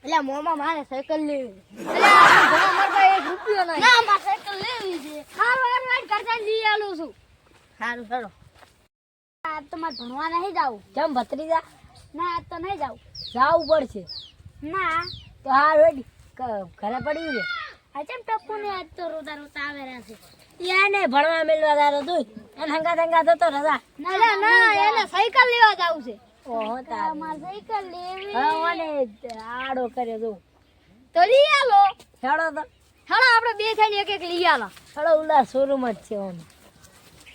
એટલે મોમાં મારે સાયકલ લેવી. એટલે અમાર પાસે 1 રૂપિયો નહીં. ના મારે સાયકલ લેવી છે. હારું હારું કરતા લઈ આલું છું. સારું ચલો. આજ તો મારે ભણવા નહીં જાવું. કેમ ભત્રીજા? ના આજ તો નહીં જાવું. જાવું પડશે. ના તો હારું હેડી ઘરે પડ્યું છે. આ ચમ ટપ્પુ ને આજ તો રોતા રોતા આવેલા છે. એને ભણવા મેળવા દારો તું એને હંગા થતો રજા. ના ના એને સાયકલ લેવા જાવું છે. ઓહો તાર મારે સાયકલ લેવી. હા મને આડો કર્યો તું. તો લઈ આલો. હેડો તો હાલો આપણે બે થઈને એક એક લઈ આલો. હેડો ઉલા શોરૂમ જ છે ઓમ.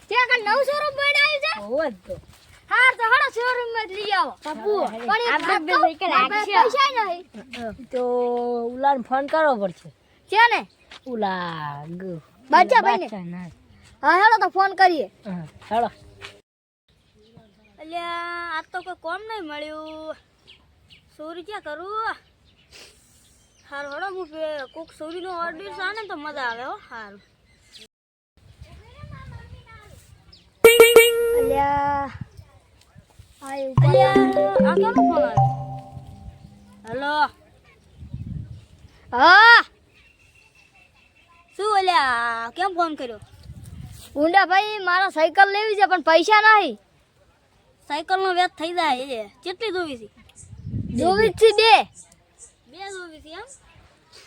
ત્યાં કણ નવું શોરૂમ બનાવ્યું છે. ઓહો જ તો હાર તો હાલો શોરૂમ માં જ લઈ આવો. ટપ્પુ પણ આપણે બે સાયકલ રાખી પૈસા નહીં. તો ઉલાને ફોન કરવો પડશે. છે ને ઉલા બાદશાહ ભાઈને? ના હા હેલો તો ફોન કરીએ. હા હેડો. અલ્યા આજ તો કોઈ કોમ નહીં મળ્યું. સોરી ક્યાં કરું. હારું હેડો હું કોક સોરીનો ઓર્ડર છે ને તો મજા આવે હો. હારું અલ્યા અલ્યા આ કેનો ફોન આવ્યો? હેલો હા શું અલ્યા કેમ ફોન કર્યો? ઊંડા ભાઈ મારા સાયકલ લેવી છે પણ પૈસા નહીં. સાયકલ નો વેચ થઈ જાય છે. કેટલી જોવી છે? જોવી છે બે જોવી છે એમ.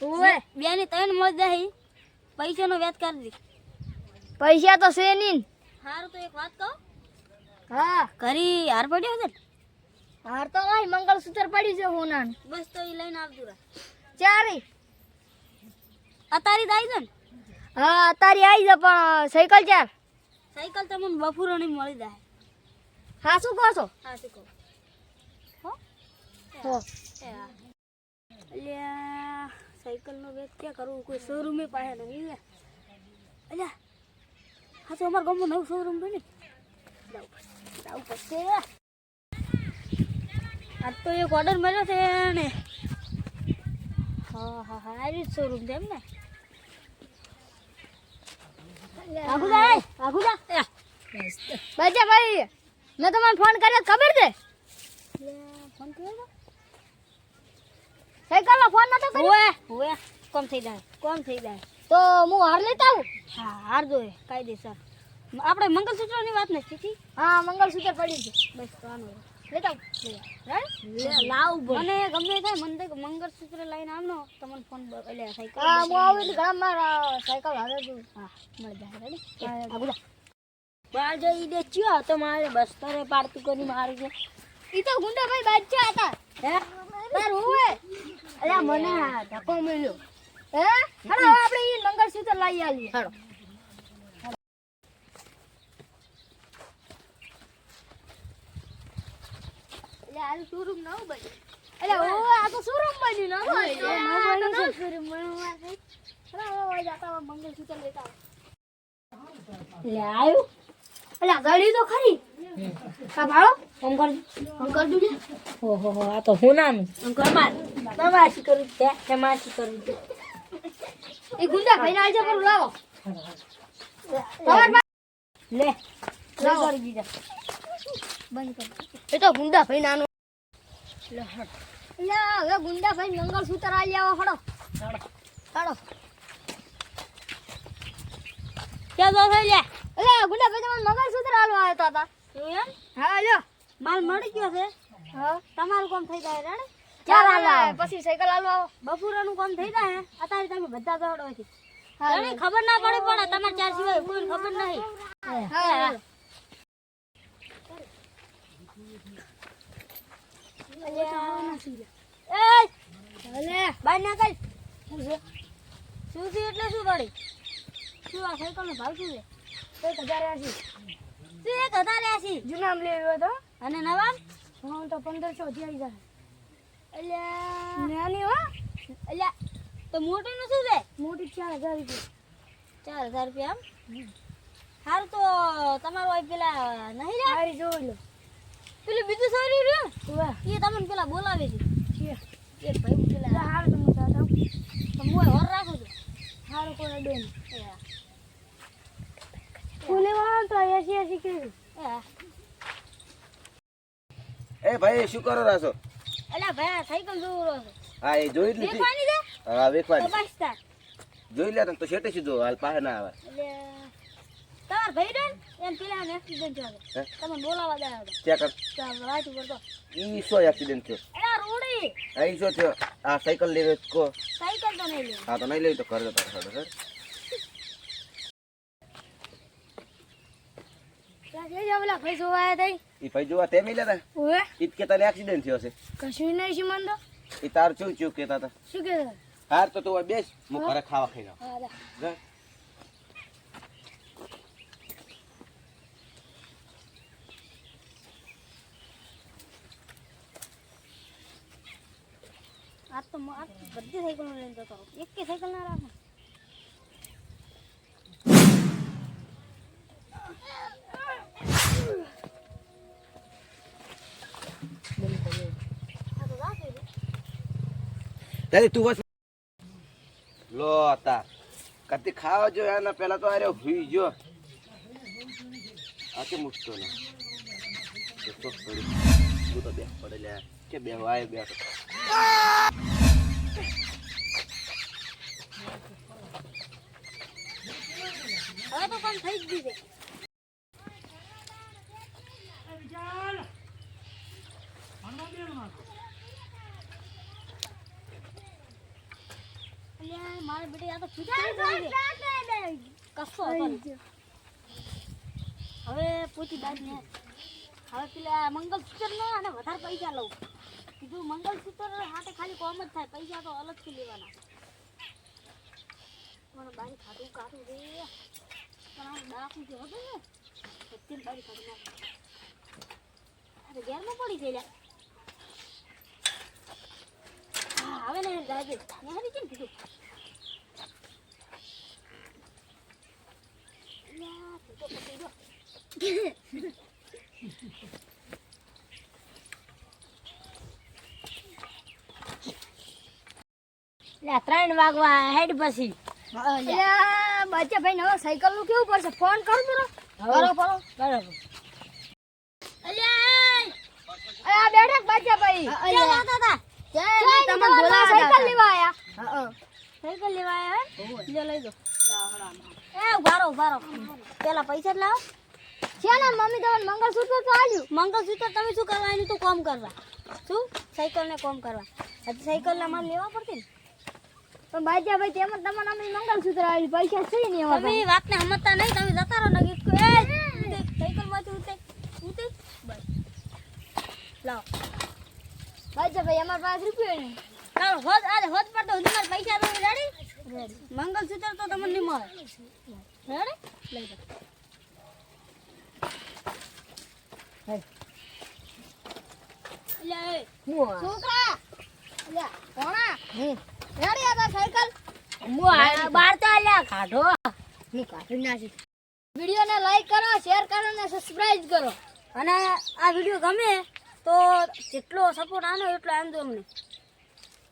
ઓય બે ની 3 મળી જાય. પૈસા નો વેચ કરી દી. પૈસા તો છે નહીં. હારું તો એક વાત કહું. હા ઘરી હાર પડ્યો છે. હાર તો નહીં મંગળસૂત્ર પડ્યું છે હોનાનું. બસ તો ઈ લઈને આવજો રા. ચારી અતારી આવી છે ને? હા અતારી આવી છે પણ સાયકલ ચાર. સાયકલ તમને બફુરાની મળી જાય. હા શું કહો છો? હા શું કહો હો હો અલ્યા સાયકલ નો વેચ ક્યાં કરવું? કોઈ શોરૂમે પાસે નહીં લે. અલ્યા હા તો અમારા ગામમાં નવું શોરૂમ બને. જાવ પડશે. આજ તો એક ઓર્ડર મળ્યો છે ને. હા હા હા આ શોરૂમ છે એમ ને. બાજા ભાઈ મેં તમને ફોન કર્યો ખબર છે? ફોન કર્યો સાયકલ નો ફોન નતો કર્યો? ઓએ કોમ થઈ જાય તો હું હાર લેતા આવું. હા હાર જોઈએ કાયદેસર. આપણે મંગળસૂત્ર ની વાત નથી થી. હા મંગળસૂત્ર પડ્યું છે. બસ તો આનું લેતા લાવ મને ગમે થાય મને તો મંગળસૂત્ર લઈને આવનો તમને ફોન એટલે સાયકલ. હા હું આવું એટલે ગામમાં સાયકલ હારે છું. હા મળી જાય રેડી. આગુડા બાર જઈ દે ચિયો તો મારે બસ્તરે પાડતું કરી મારું છે. ઈ તો ગુંડા ભાઈ બાદશાહ હતા. હે તાર હોવે અલ્યા મને ધક્કો મળ્યો. હે હાલો આપણે ઈ મંગળસૂત્ર લઈ આવીએ. હાલો આ શોરૂમ નવું બન્યું. એટલે ઓ આ તો શોરૂમ બન્યું નવું. શોરૂમ બન્યું છે. ચલો જાતા મંગળસૂત્ર લેતા. લે આવ્યું. એટલે ગળી તો ખરી. કા ભાળો ફોન કર દુજે. ઓહો હો આ તો હોનાનું તમાશી કરું છે. તમાશી કરું છે. એ ગુંડા ભાઈ ના આજે પર લાવો. લે લાવો કરી દીધા. બંધ કર. એ તો ગુંડા ભાઈ નાનો. લે હટ. લે હવે ગુંડા ભાઈ મંગળસૂત્ર આલી આવો હડો. હડો. ક્યાં જો થઈ લે? એટલે ગુંડા ભાઈ તમને મંગળસૂત્ર આલવા આવ્યા હતા. એમ? હા લ્યો. માલ મળી ગયો છે. હા તમારું કામ થઈ જાય રેડ. ચાલ હાલ પછી સાયકલ આલવા આવો. બપોરાનું કામ થઈ જાય અત્યારે તમે બધા દોડો છે. હા તને ખબર ના પડે પણ તમારે ચાર સિવાય કોઈ ખબર નહીં. હા અલે બાય ના કઈ શું છે એટલે શું પડી? શું આ સાયકલ નો ભાવ શું છે? 1080. શું 1080? જૂનામ લેવો હતો અને નવામ? હા તો 1500 થી આવી જાય. અલ્યા નાની હો. અલ્યા તો મોટી નું શું છે? મોટી 4000 રૂપિયા. 4000 રૂપિયા એમ? સારું તો તમારો આ પેલા નહીં રે? હારી જોઈ લો. પેલું બીજું સોરી રહ્યું વાહ એ તમને પેલા બોલાવે છે. છે એક ભાઈ પેલા હાર તો હું દાદા તો હું હોર રાખું છું. હાર કોને બેન ફૂલે વાળો તો 80 કે એ એ ભાઈ શું કરો રાસો? અલા ભાઈ સાયકલ જોવો છો. હા એ જોઈ જ લીધી વેચવાની છે હા તો વેખવાની બસ તાર જોઈ લે તો શેટે સીધો હાલ પાસે ના આવે એટલે તાર ભાઈ ડન એમ પેલા એક્સિડન્ટ થયો હે? તમે બોલાવા ગયા હતા ચેક કર તો રાત ઉપર તો ઈ શો એક્સિડન્ટ થયો એલા રોડી આ ઈ શો થયો આ સાયકલ લઈને કો સાયકલ તો નહીં લે હા તો નહીં લઈ તો ઘરે જતા સાડો સર ત્યાં જઈ જાવ પેલા ભાઈ જોવા આવ્યા ઈ ભાઈ જોવા તે મિલ્યા તા હતા ઓએ ઈ કે તને એક્સિડન્ટ થયો છે કશું નહીં છે મન તો ઈ તાર ચૂક ચૂક કહેતા હતા શું કહેતા હાર તો તું બેસ હું ઘરે ખાવા ખાઈ જાઉં હા જા. જા. આ બધી સાયકલ લઈને જતો રહો. એક કે સાયકલ ના રાખો આ તો રાખે છે. તારી તું બસ લો તા કદી ખાવા જો એના પહેલા તો આરે હુઈ જો આ કે મુસ્તો ને તો પડી હું તો બે પડે લે કે બે વાય બે હવે તો કામ થઈ જ ગયું છે અલ્યા, મારી બેટી આ તો ફીટ થઈ ગઈ છે. કશો હતો નહીં. હવે પૂછી બાદ ને હવે પેલા મંગલસૂત્ર નો અને વધારે પૈસા લઉં કીધું મંગલસૂત્ર હાથે ખાલી કોમ જ થાય પૈસા તો અલગથી લેવાના મને બારી ખાધું કાઢું રે પણ આ ડાકું જે હતું ને સત્યન બારી ખાધું નાખું ઘેરમાં પડી ગઈ લ્યા હા હવે ને દાદે મેં હરી કેમ કીધું લ્યા તું તો પકડી દો લે 3 વાગવા હેડ પછી અલ્યા બાચા ભાઈ નવા સાયકલ નું કેવું પડશે ફોન કર બરો બરોબર અલ્યા બેઠક બાચા ભાઈ અલ્યા હતા તમે બોલાવા સાયકલ લેવા આયા સાયકલ લેવા આયા હે લે લઈ દો એ ઉભારો પેલા પૈસા જ લાવો છે ને મમ્મી તમને મંગળસૂત્ર તો આલ્યું મંગળસૂત્ર તમે શું કરવા એનું તો કામ કરવા શું સાયકલ ને કામ કરવા હજી સાયકલ ને અમારે લેવા પડતી ને પણ બાચા ભાઈ તેમાં તમારા નામે મંગળસૂત્ર આલ્યું પૈસા છે ને એમાં તમે વાતને સમજતા નહીં તમે જતા રહો ને સાયકલ માંથી ઉતે બસ લાવો બાચા ભાઈ અમાર પાસે રૂપિયો નહીં ચાલો હોદ પર તો તમારે પૈસા તો રેડી મંગળસૂત્ર તો તમને નહીં મળે રેડી લઈ દો છોકરા અલ્યા કોણા રેડી આ સાયકલ બાર તો અલ્યા કાઢો હું કાઢી નાખી વિડિયો ને લાઈક કરો શેર કરો ને સબસ્ક્રાઇબ કરો અને આ વિડીયો ગમે તો જેટલો સપોર્ટ આનો એટલો આમ દો અમને